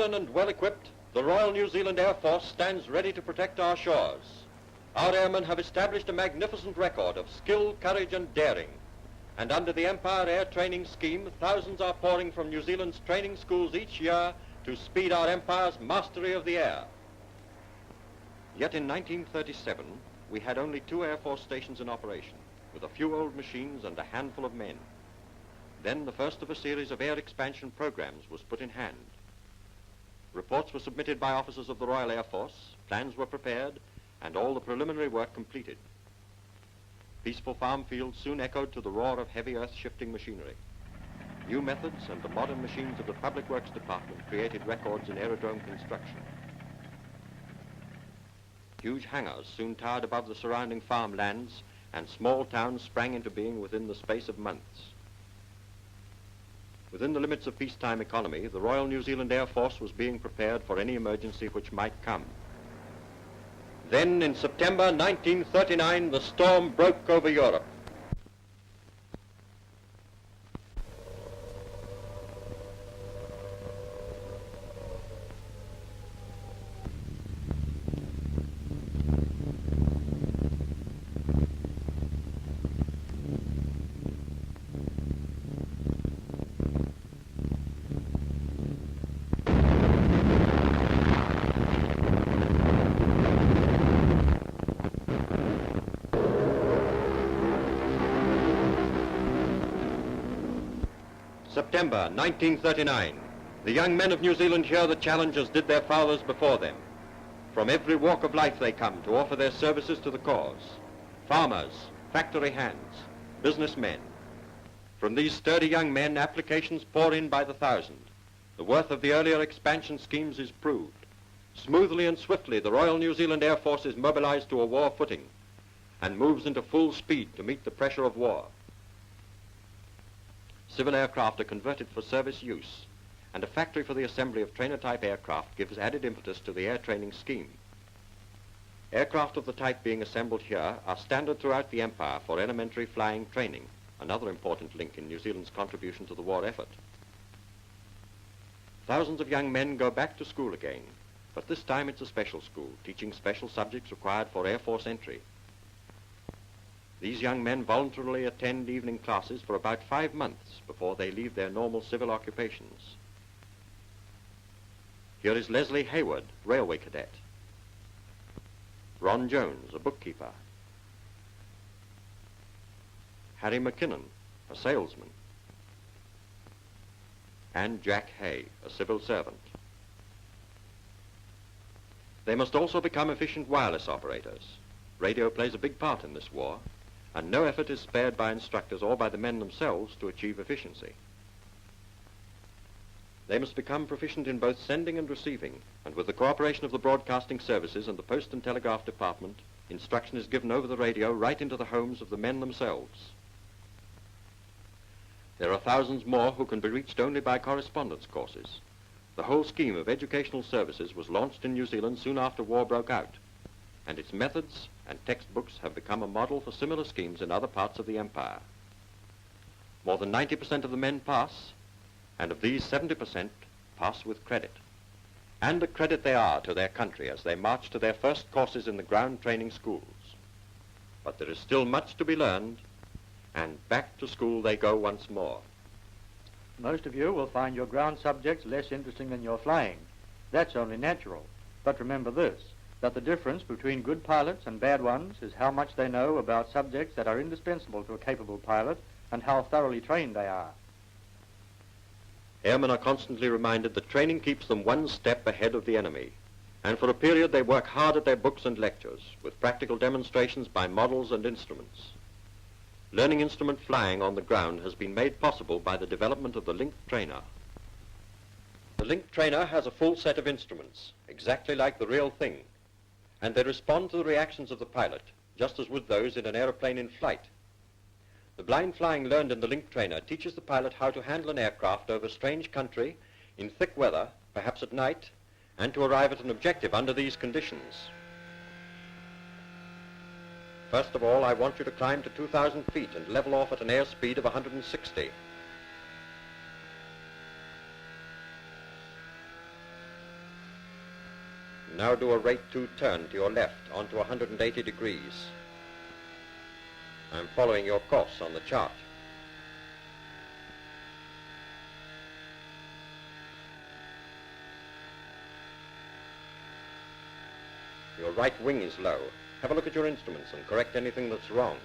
modern and well-equipped, the Royal New Zealand Air Force stands ready to protect our shores. Our airmen have established a magnificent record of skill, courage and daring. And under the Empire Air Training Scheme, thousands are pouring from New Zealand's training schools each year to speed our Empire's mastery of the air. Yet in 1937, we had only 2 Air Force stations in operation, with a few old machines and a handful of men. Then the first of a series of air expansion programs was put in hand. Reports were submitted by officers of the Royal Air Force, plans were prepared, and all the preliminary work completed. Peaceful farm fields soon echoed to the roar of heavy earth-shifting machinery. New methods and the modern machines of the Public Works Department created records in aerodrome construction. Huge hangars soon towered above the surrounding farmlands, and small towns sprang into being within the space of months. Within the limits of peacetime economy, the Royal New Zealand Air Force was being prepared for any emergency which might come. Then, in September 1939, the storm broke over Europe. September 1939. The young men of New Zealand hear the challenge as did their fathers before them. From every walk of life they come to offer their services to the cause. Farmers, factory hands, businessmen. From these sturdy young men, applications pour in by the thousand. The worth of the earlier expansion schemes is proved. Smoothly and swiftly, the Royal New Zealand Air Force is mobilized to a war footing and moves into full speed to meet the pressure of war. Civil aircraft are converted for service use, and a factory for the assembly of trainer-type aircraft gives added impetus to the air training scheme. Aircraft of the type being assembled here are standard throughout the Empire for elementary flying training, another important link in New Zealand's contribution to the war effort. Thousands of young men go back to school again, but this time it's a special school, teaching special subjects required for Air Force entry. These young men voluntarily attend evening classes for about 5 months before they leave their normal civil occupations. Here is Leslie Hayward, railway cadet. Ron Jones, a bookkeeper. Harry McKinnon, a salesman. And Jack Hay, a civil servant. They must also become efficient wireless operators. Radio plays a big part in this war, and no effort is spared by instructors or by the men themselves to achieve efficiency. They must become proficient in both sending and receiving, and with the cooperation of the broadcasting services and the Post and Telegraph Department, instruction is given over the radio right into the homes of the men themselves. There are thousands more who can be reached only by correspondence courses. The whole scheme of educational services was launched in New Zealand soon after war broke out, and its methods and textbooks have become a model for similar schemes in other parts of the Empire. More than 90% of the men pass, and of these 70% pass with credit. And a credit they are to their country as they march to their first courses in the ground training schools. But there is still much to be learned, and back to school they go once more. Most of you will find your ground subjects less interesting than your flying. That's only natural. But remember this, that the difference between good pilots and bad ones is how much they know about subjects that are indispensable to a capable pilot and how thoroughly trained they are. Airmen are constantly reminded that training keeps them one step ahead of the enemy, and for a period they work hard at their books and lectures, with practical demonstrations by models and instruments. Learning instrument flying on the ground has been made possible by the development of the Link Trainer. The Link Trainer has a full set of instruments, exactly like the real thing, and they respond to the reactions of the pilot, just as would those in an aeroplane in flight. The blind flying learned in the Link Trainer teaches the pilot how to handle an aircraft over strange country, in thick weather, perhaps at night, and to arrive at an objective under these conditions. First of all, I want you to climb to 2,000 feet and level off at an airspeed of 160. now do a rate 2 turn to your left onto 180 degrees. I'm following your course on the chart. Your right wing is low. Have a look at your instruments and correct anything that's wrong.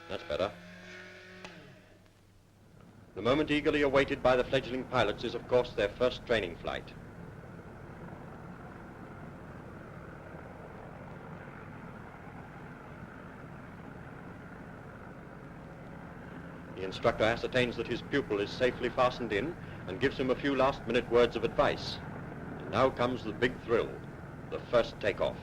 That's better. The moment eagerly awaited by the fledgling pilots is, of course, their first training flight. The instructor ascertains that his pupil is safely fastened in and gives him a few last-minute words of advice. And now comes the big thrill, the first takeoff.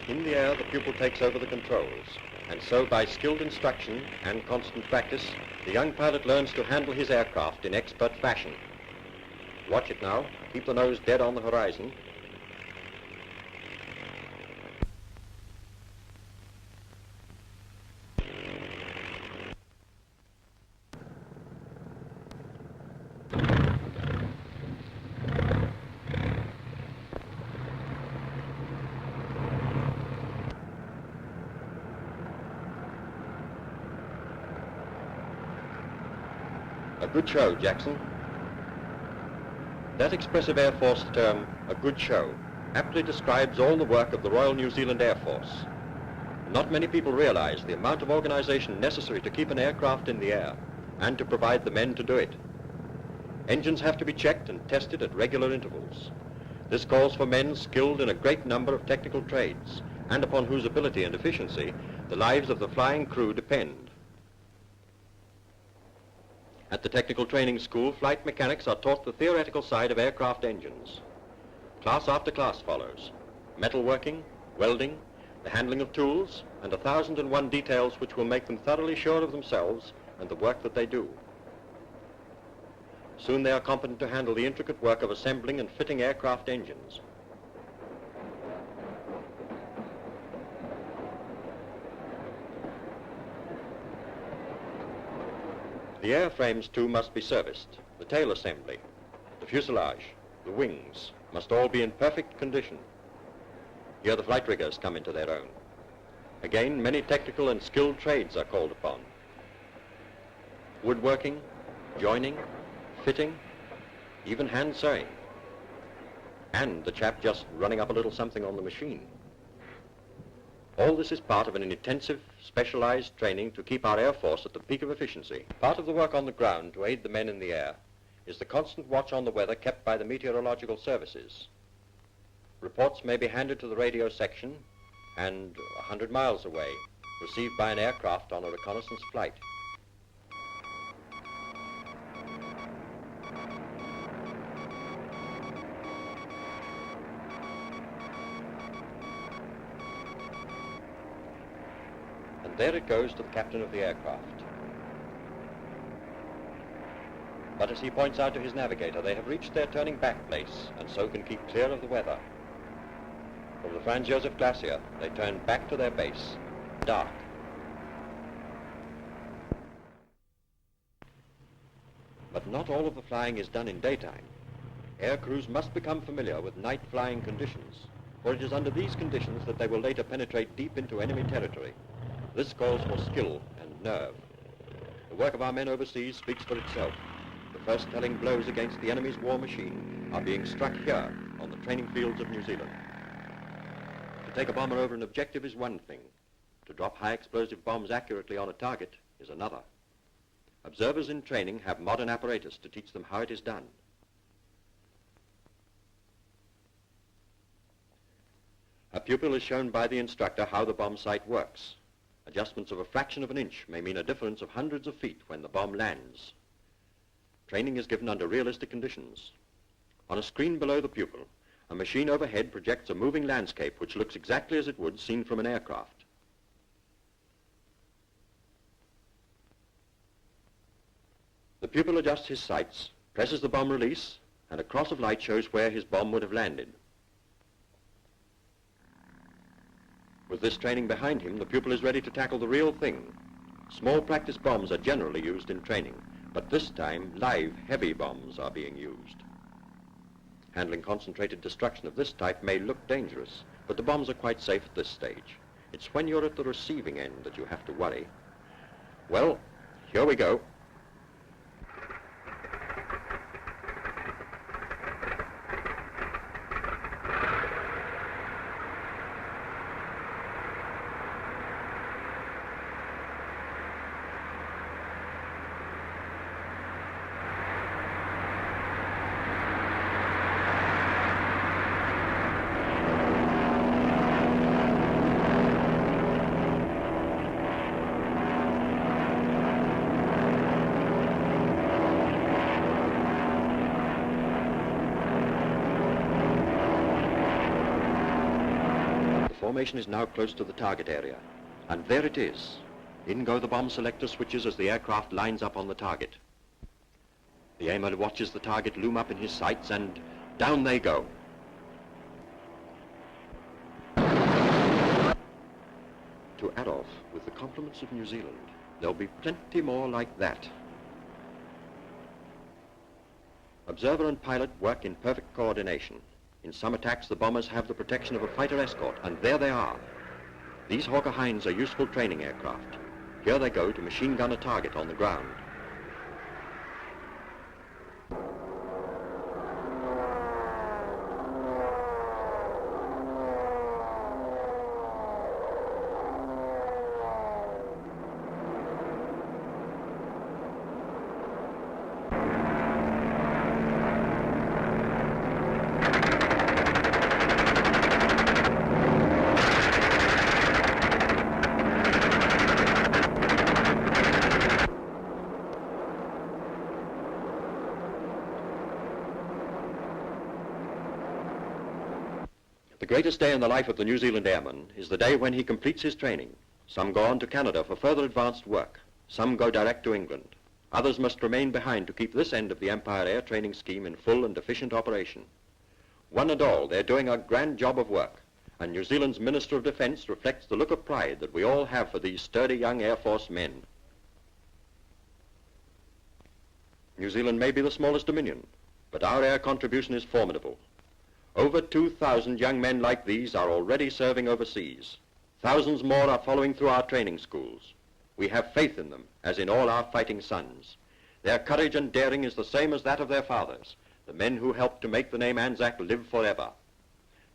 In the air, the pupil takes over the controls, and so by skilled instruction and constant practice, the young pilot learns to handle his aircraft in expert fashion. Watch it now. Keep the nose dead on the horizon. A good show, Jackson. That expressive Air Force term, a good show, aptly describes all the work of the Royal New Zealand Air Force. Not many people realize the amount of organization necessary to keep an aircraft in the air and to provide the men to do it. Engines have to be checked and tested at regular intervals. This calls for men skilled in a great number of technical trades and upon whose ability and efficiency the lives of the flying crew depend. At the Technical Training School, flight mechanics are taught the theoretical side of aircraft engines. Class after class follows. Metalworking, welding, the handling of tools, and 1,001 details which will make them thoroughly sure of themselves and the work that they do. Soon they are competent to handle the intricate work of assembling and fitting aircraft engines. The airframes, too, must be serviced. The tail assembly, the fuselage, the wings must all be in perfect condition. Here the flight riggers come into their own. Again, many technical and skilled trades are called upon. Woodworking, joining, fitting, even hand sewing. And the chap just running up a little something on the machine. All this is part of an intensive, specialized training to keep our Air Force at the peak of efficiency. Part of the work on the ground to aid the men in the air is the constant watch on the weather kept by the meteorological services. Reports may be handed to the radio section and 100 miles away, received by an aircraft on a reconnaissance flight. There it goes to the captain of the aircraft. But as he points out to his navigator, they have reached their turning back place and so can keep clear of the weather. From the Franz Josef Glacier, they turn back to their base, dark. But not all of the flying is done in daytime. Air crews must become familiar with night flying conditions, for it is under these conditions that they will later penetrate deep into enemy territory. This calls for skill and nerve. The work of our men overseas speaks for itself. The first telling blows against the enemy's war machine are being struck here on the training fields of New Zealand. To take a bomber over an objective is one thing. To drop high explosive bombs accurately on a target is another. Observers in training have modern apparatus to teach them how it is done. A pupil is shown by the instructor how the bomb sight works. Adjustments of a fraction of an inch may mean a difference of hundreds of feet when the bomb lands. Training is given under realistic conditions. On a screen below the pupil, a machine overhead projects a moving landscape which looks exactly as it would seen from an aircraft. The pupil adjusts his sights, presses the bomb release, and a cross of light shows where his bomb would have landed. With this training behind him, the pupil is ready to tackle the real thing. Small practice bombs are generally used in training, but this time live, heavy bombs are being used. Handling concentrated destruction of this type may look dangerous, but the bombs are quite safe at this stage. It's when you're at the receiving end that you have to worry. Well, here we go. The formation is now close to the target area, and there it is. In go the bomb selector switches as the aircraft lines up on the target. The aimer watches the target loom up in his sights, and down they go. To add off, with the compliments of New Zealand, there'll be plenty more like that. Observer and pilot work in perfect coordination. In some attacks, the bombers have the protection of a fighter escort, and there they are. These Hawker Hinds are useful training aircraft. Here they go to machine gun a target on the ground. The greatest day in the life of the New Zealand airman is the day when he completes his training. Some go on to Canada for further advanced work. Some go direct to England. Others must remain behind to keep this end of the Empire Air Training Scheme in full and efficient operation. One and all, they're doing a grand job of work, and New Zealand's Minister of Defence reflects the look of pride that we all have for these sturdy young Air Force men. New Zealand may be the smallest dominion, but our air contribution is formidable. Over 2,000 young men like these are already serving overseas. Thousands more are following through our training schools. We have faith in them, as in all our fighting sons. Their courage and daring is the same as that of their fathers, the men who helped to make the name ANZAC live forever.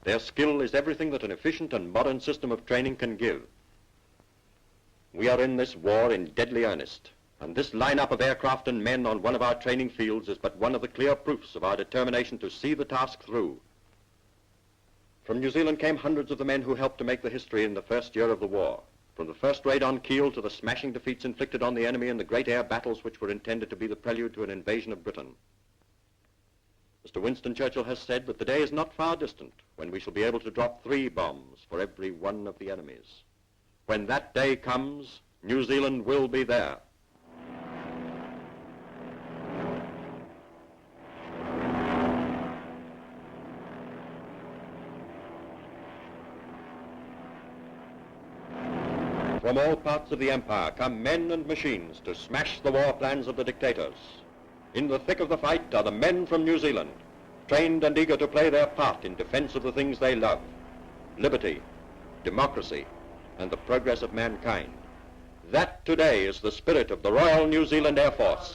Their skill is everything that an efficient and modern system of training can give. We are in this war in deadly earnest, and this lineup of aircraft and men on one of our training fields is but one of the clear proofs of our determination to see the task through. From New Zealand came hundreds of the men who helped to make the history in the first year of the war, from the first raid on Kiel to the smashing defeats inflicted on the enemy in the great air battles which were intended to be the prelude to an invasion of Britain. Mr. Winston Churchill has said that the day is not far distant when we shall be able to drop 3 bombs for every one of the enemies. When that day comes, New Zealand will be there. From all parts of the empire come men and machines to smash the war plans of the dictators. In the thick of the fight are the men from New Zealand, trained and eager to play their part in defense of the things they love: liberty, democracy, and the progress of mankind. That today is the spirit of the Royal New Zealand Air Force.